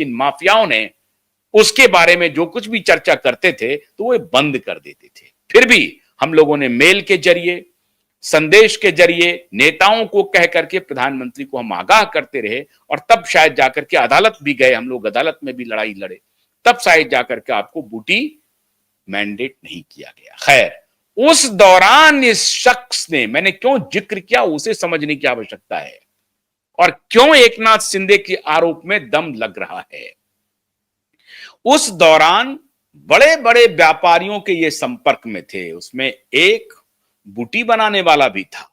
इन माफियाओं ने उसके बारे में जो कुछ भी चर्चा करते थे तो वो बंद कर देते थे। फिर भी हम लोगों ने मेल के जरिए, संदेश के जरिए, नेताओं को कह करके प्रधानमंत्री को हम आगाह करते रहे और तब शायद जाकर के अदालत भी गए, हम लोग अदालत में भी लड़ाई लड़े, तब शायद जाकर के आपको बूटी मैंडेट नहीं किया गया। खैर, उस दौरान इस शख्स ने, मैंने क्यों जिक्र किया उसे समझने की आवश्यकता है, और क्यों एकनाथ शिंदे के आरोप में दम लग रहा है। उस दौरान बड़े बड़े व्यापारियों के ये संपर्क में थे, उसमें एक बूटी बनाने वाला भी था,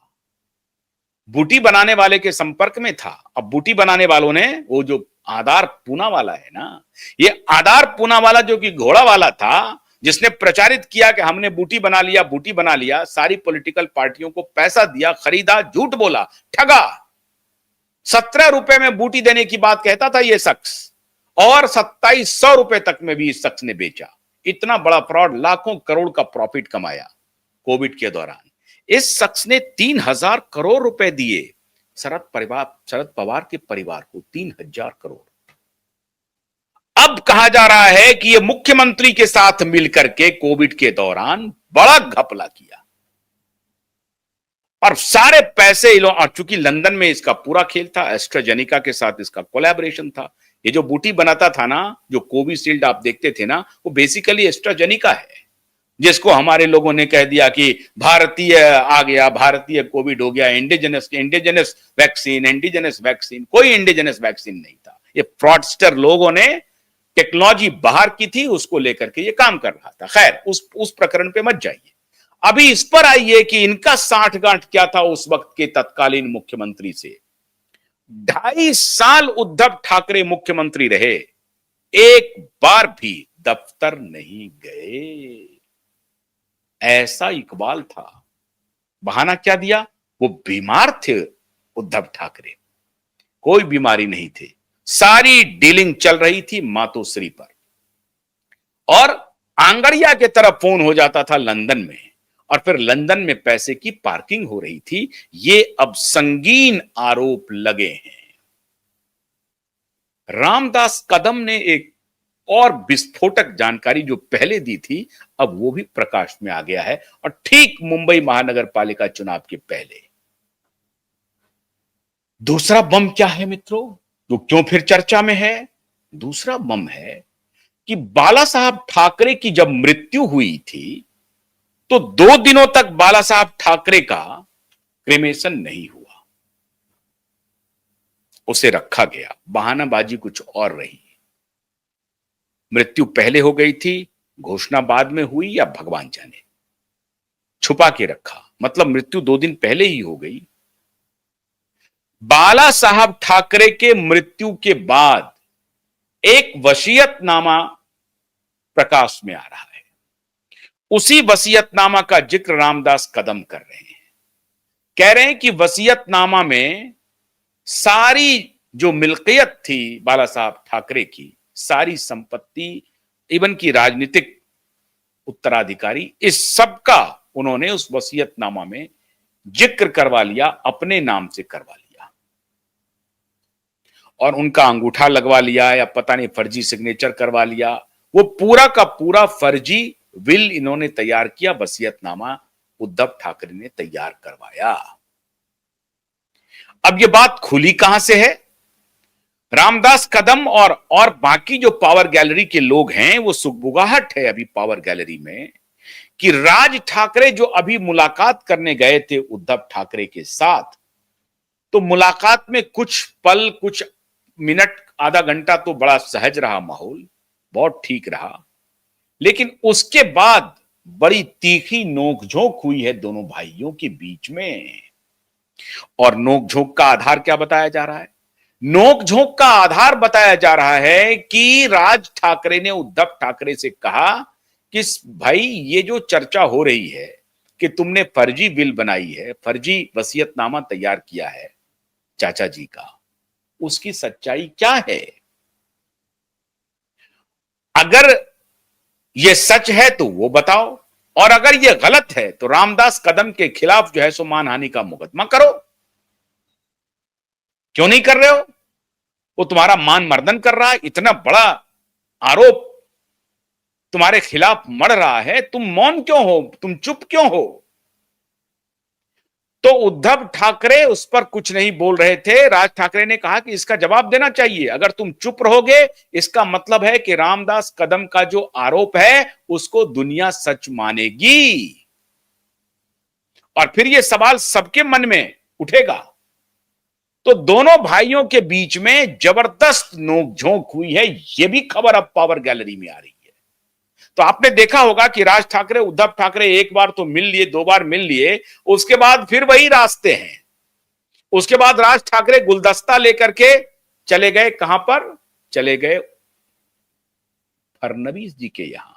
बूटी बनाने वाले के संपर्क में था। अब बूटी बनाने वालों ने वो जो आधार पूना वाला है ना, ये आधार पूना वाला जो कि घोड़ा वाला था, जिसने प्रचारित किया कि हमने बूटी बना लिया, बूटी बना लिया, सारी पॉलिटिकल पार्टियों को पैसा दिया, खरीदा, झूठ बोला, ठगा। 17 रुपए में बूटी देने की बात कहता था ये शख्स, और 2700 रुपए तक में भी इस शख्स ने बेचा। इतना बड़ा फ्रॉड, लाखों करोड़ का प्रॉफिट कमाया कोविड के दौरान। इस शख्स ने 3000 करोड़ रुपए दिए शरद पवार के परिवार को, 3000 करोड़। अब कहा जा रहा है कि यह मुख्यमंत्री के साथ मिलकर के कोविड के दौरान बड़ा घपला किया और सारे पैसे, चूंकि लंदन में इसका पूरा खेल था, एस्ट्राजेनिका के साथ इसका कोलैबोरेशन था। ये जो बूटी बनाता था ना, जो कोविशील्ड आप देखते थे ना, वो बेसिकली एस्ट्राजेनिका है, जिसको हमारे लोगों ने कह दिया कि भारतीय आ गया, भारतीय कोविड हो गया, इंडिजिनस वैक्सीन। कोई इंडिजिनस वैक्सीन नहीं था। ये फ्रॉडस्टर लोगों ने टेक्नोलॉजी बाहर की थी, उसको लेकर के ये काम कर रहा था। खैर, उस प्रकरण पे मत जाइए। अभी इस पर आइए कि इनका साठगांठ क्या था उस वक्त के तत्कालीन मुख्यमंत्री से। 2.5 साल उद्धव ठाकरे मुख्यमंत्री रहे, एक बार भी दफ्तर नहीं गए। ऐसा इकबाल था। बहाना क्या दिया? वो बीमार थे उद्धव ठाकरे, कोई बीमारी नहीं थी, सारी डीलिंग चल रही थी मातोश्री पर, और आंगड़िया के तरफ फोन हो जाता था लंदन में, और फिर लंदन में पैसे की पार्किंग हो रही थी। ये अब संगीन आरोप लगे हैं। रामदास कदम ने एक और विस्फोटक जानकारी जो पहले दी थी, अब वो भी प्रकाश में आ गया है, और ठीक मुंबई महानगर पालिका चुनाव के पहले। दूसरा बम क्या है मित्रों, जो क्यों फिर चर्चा में है? दूसरा बम है कि बाला साहब ठाकरे की जब मृत्यु हुई थी तो 2 दिनों तक बाला साहब ठाकरे का क्रेमेशन नहीं हुआ, उसे रखा गया। बहानाबाजी कुछ और रही। मृत्यु पहले हो गई थी, घोषणा बाद में हुई, या भगवान जाने, छुपा के रखा, मतलब मृत्यु 2 दिन पहले ही हो गई। बाला साहब ठाकरे के मृत्यु के बाद एक वसीयतनामा प्रकाश में आ रहा है। उसी वसीयतनामा का जिक्र रामदास कदम कर रहे हैं। कह रहे हैं कि वसीयतनामा में सारी जो मिल्कियत थी बाला साहब ठाकरे की, सारी संपत्ति, इवन की राजनीतिक उत्तराधिकारी, इस सब का उन्होंने उस वसीयतनामा में जिक्र करवा लिया, अपने नाम से करवा लिया, और उनका अंगूठा लगवा लिया, या पता नहीं फर्जी सिग्नेचर करवा लिया। वो पूरा का पूरा फर्जी विल इन्होंने तैयार किया, वसीयतनामा उद्धव ठाकरे ने तैयार करवाया। अब ये बात खुली कहां से है? रामदास कदम और बाकी जो पावर गैलरी के लोग हैं, वो सुगबुगाहट है अभी पावर गैलरी में कि राज ठाकरे जो अभी मुलाकात करने गए थे उद्धव ठाकरे के साथ, तो मुलाकात में कुछ पल, कुछ मिनट, आधा घंटा तो बड़ा सहज रहा माहौल, बहुत ठीक रहा, लेकिन उसके बाद बड़ी तीखी नोकझोंक हुई है दोनों भाइयों के बीच में। और नोकझोंक का आधार क्या बताया जा रहा है? नोकझोंक का आधार बताया जा रहा है कि राज ठाकरे ने उद्धव ठाकरे से कहा कि भाई, ये जो चर्चा हो रही है कि तुमने फर्जी बिल बनाई है, फर्जी वसीयतनामा तैयार किया है चाचा जी का, उसकी सच्चाई क्या है? अगर यह सच है तो वो बताओ, और अगर यह गलत है तो रामदास कदम के खिलाफ जो है सो मानहानि का मुकदमा करो। क्यों नहीं कर रहे हो? वो तुम्हारा मान मर्दन कर रहा है, इतना बड़ा आरोप तुम्हारे खिलाफ मढ़ रहा है, तुम मौन क्यों हो, तुम चुप क्यों हो? तो उद्धव ठाकरे उस पर कुछ नहीं बोल रहे थे। राज ठाकरे ने कहा कि इसका जवाब देना चाहिए, अगर तुम चुप रहोगे इसका मतलब है कि रामदास कदम का जो आरोप है उसको दुनिया सच मानेगी और फिर यह सवाल सबके मन में उठेगा। तो दोनों भाइयों के बीच में जबरदस्त नोकझोंक हुई है, यह भी खबर अब पावर गैलरी में आ रही है। तो आपने देखा होगा कि राज ठाकरे उद्धव ठाकरे एक बार तो मिल लिए, दो बार मिल लिए, उसके बाद फिर वही रास्ते हैं। उसके बाद राज ठाकरे गुलदस्ता लेकर के चले गए, कहां पर चले गए? फडणवीस जी के यहां।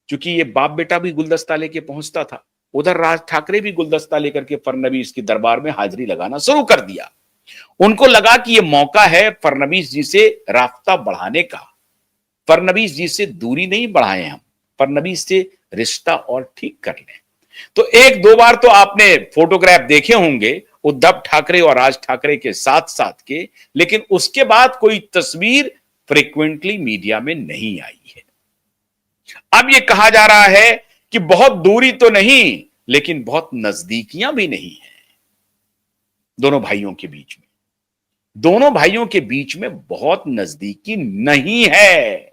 क्योंकि ये बाप बेटा भी गुलदस्ता लेके पहुंचता था, उधर राज ठाकरे भी गुलदस्ता लेकर के फडणवीस की दरबार में हाजिरी लगाना शुरू कर दिया। उनको लगा कि यह मौका है फडणवीस जी से राब्ता बढ़ाने का। फडणवीस जी से दूरी नहीं बढ़ाए हम, फडणवीस से रिश्ता और ठीक कर लें। तो एक दो बार तो आपने फोटोग्राफ देखे होंगे उद्धव ठाकरे और राज ठाकरे के साथ साथ के, लेकिन उसके बाद कोई तस्वीर फ्रीक्वेंटली मीडिया में नहीं आई है। अब यह कहा जा रहा है कि बहुत दूरी तो नहीं, लेकिन बहुत नजदीकियां भी नहीं है दोनों भाइयों के बीच में। दोनों भाइयों के बीच में बहुत नजदीकी नहीं है।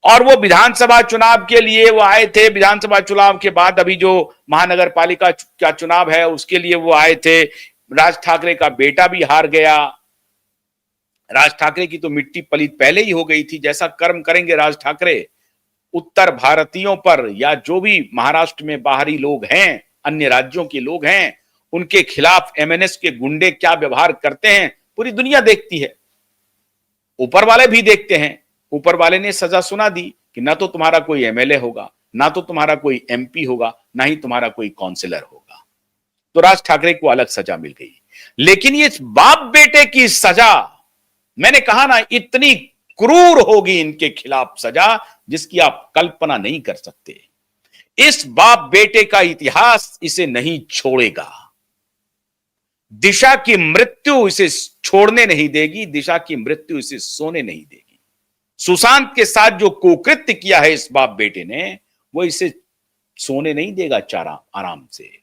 और वो विधानसभा चुनाव के लिए वो आए थे, विधानसभा चुनाव के बाद अभी जो महानगर पालिका का चुनाव है उसके लिए वो आए थे। राज ठाकरे का बेटा भी हार गया। राज ठाकरे की तो मिट्टी पलीत पहले ही हो गई थी। जैसा कर्म करेंगे राज ठाकरे उत्तर भारतीयों पर, या जो भी महाराष्ट्र में बाहरी लोग हैं, अन्य राज्यों के लोग हैं, उनके खिलाफ एमएनएस के गुंडे क्या व्यवहार करते हैं पूरी दुनिया देखती है, ऊपर वाले भी देखते हैं। ऊपर वाले ने सजा सुना दी कि ना तो तुम्हारा कोई एमएलए होगा, ना तो तुम्हारा कोई एमपी होगा, ना ही तुम्हारा कोई काउंसिलर होगा। तो राज ठाकरे को अलग सजा मिल गई। लेकिन ये बाप बेटे की सजा, मैंने कहा ना, इतनी क्रूर होगी इनके खिलाफ सजा जिसकी आप कल्पना नहीं कर सकते। इस बाप बेटे का इतिहास इसे नहीं छोड़ेगा। दिशा की मृत्यु इसे छोड़ने नहीं देगी, दिशा की मृत्यु इसे सोने नहीं देगी। सुशांत के साथ जो कुकृत्य किया है इस बाप बेटे ने, वो इसे सोने नहीं देगा चारा आराम से।